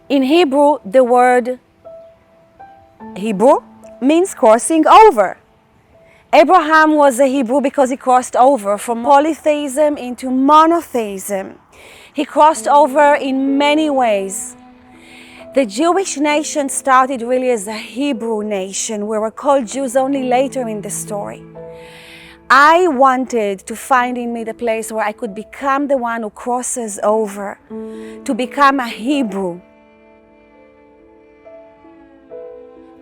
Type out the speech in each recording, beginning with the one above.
In Hebrew, the word Hebrew means crossing over. Abraham was a Hebrew because he crossed over from polytheism into monotheism. He crossed over in many ways. The Jewish nation started really as a Hebrew nation. We were called Jews only later in the story. I wanted to find in me the place where I could become the one who crosses over, to become a Hebrew.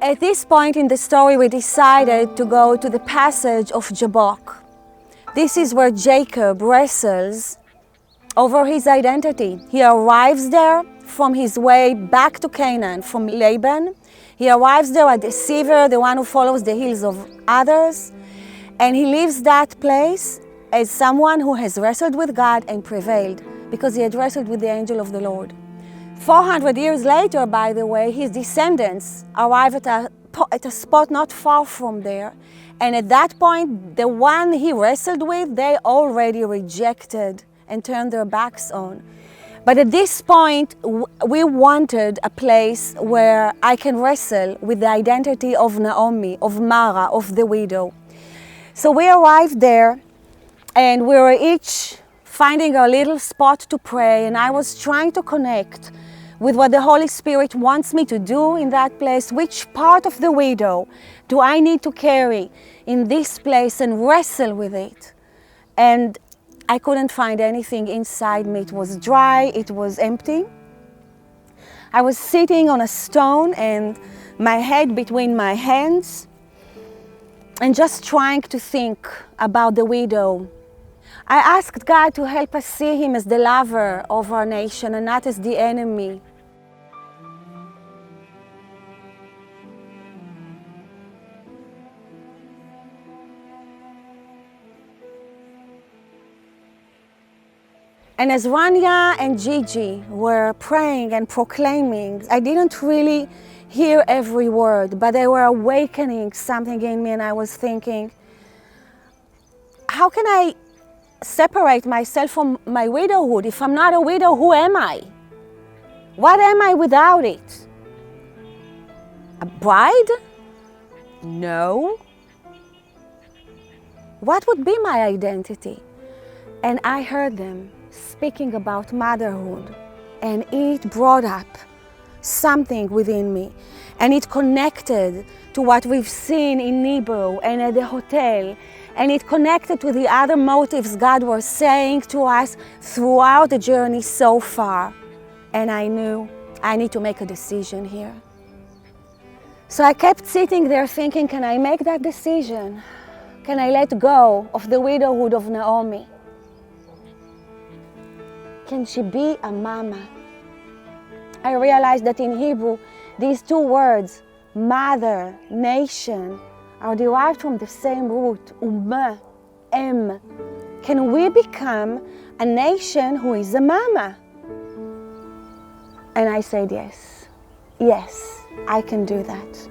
At this point in the story, we decided to go to the passage of Jabbok. This is where Jacob wrestles over his identity. He arrives there from his way back to Canaan from Laban. He arrives there a deceiver, the one who follows the heels of others. And he leaves that place as someone who has wrestled with God and prevailed, because he had wrestled with the angel of the Lord. 400 years later, by the way, his descendants arrive at a spot not far from there. And at that point, the one he wrestled with, they already rejected and turned their backs on. But at this point, we wanted a place where I can wrestle with the identity of Naomi, of Mara, of the widow. So we arrived there, and we were each finding a little spot to pray, and I was trying to connect with what the Holy Spirit wants me to do in that place. Which part of the widow do I need to carry in this place and wrestle with it? And I couldn't find anything inside me. It was dry, it was empty. I was sitting on a stone and my head between my hands and just trying to think about the widow. I asked God to help us see him as the lover of our nation and not as the enemy. And as Rania and Gigi were praying and proclaiming, I didn't really hear every word, but they were awakening something in me, and I was thinking, how can I separate myself from my widowhood? If I'm not a widow, who am I? What am I without it? A bride? No. What would be my identity? And I heard them speaking about motherhood, and it brought up something within me, and it connected to what we've seen in Hebrew and at the hotel, and it connected to the other motives God was saying to us throughout the journey so far. And I knew I need to make a decision here. So I kept sitting there thinking, can I make that decision? Can I let go of the widowhood of Naomi? Can she be a mama? I realized that in Hebrew, these two words, mother, nation, are derived from the same root, ummah, em. Can we become a nation who is a mama? And I said yes. Yes, I can do that.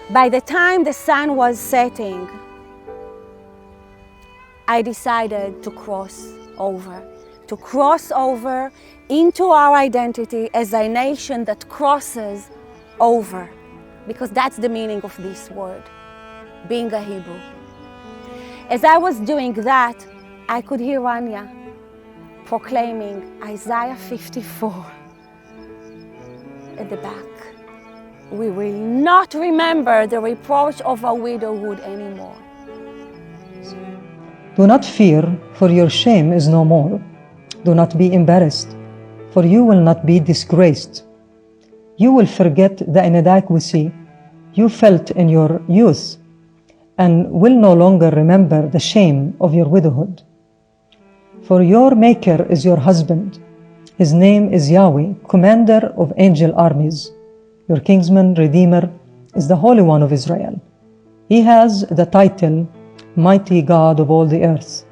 By the time the sun was setting, I decided to cross over into our identity as a nation that crosses over, because that's the meaning of this word, being a Hebrew. As I was doing that, I could hear Rania proclaiming Isaiah 54 at the back. We will not remember the reproach of our widowhood anymore. Do not fear, for your shame is no more. Do not be embarrassed, for you will not be disgraced. You will forget the inadequacy you felt in your youth, and will no longer remember the shame of your widowhood. For your Maker is your husband. His name is Yahweh, commander of angel armies. Your kinsman, Redeemer, is the Holy One of Israel. He has the title, Mighty God of all the earth.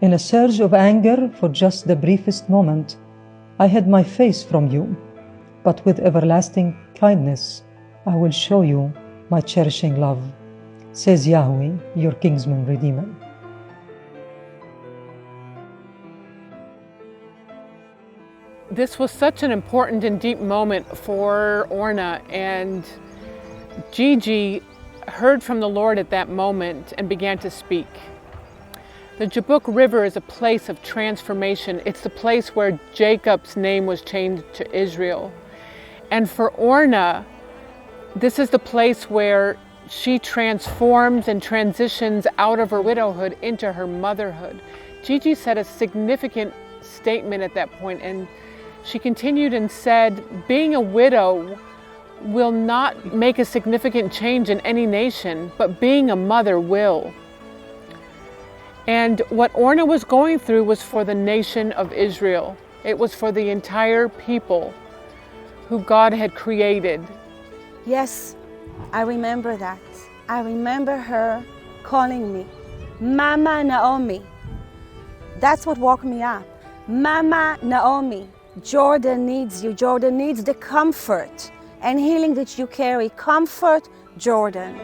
In a surge of anger for just the briefest moment, I hid my face from you, but with everlasting kindness, I will show you my cherishing love, says Yahweh, your kinsman Redeemer. This was such an important and deep moment for Orna, and Gigi heard from the Lord at that moment and began to speak. The Jabbok River is a place of transformation. It's the place where Jacob's name was changed to Israel. And for Orna, this is the place where she transforms and transitions out of her widowhood into her motherhood. Gigi said a significant statement at that point, and she continued and said, being a widow will not make a significant change in any nation, but being a mother will. And what Orna was going through was for the nation of Israel. It was for the entire people who God had created. Yes, I remember that. I remember her calling me, Mama Naomi. That's what woke me up. Mama Naomi, Jordan needs you. Jordan needs the comfort and healing that you carry. Comfort Jordan.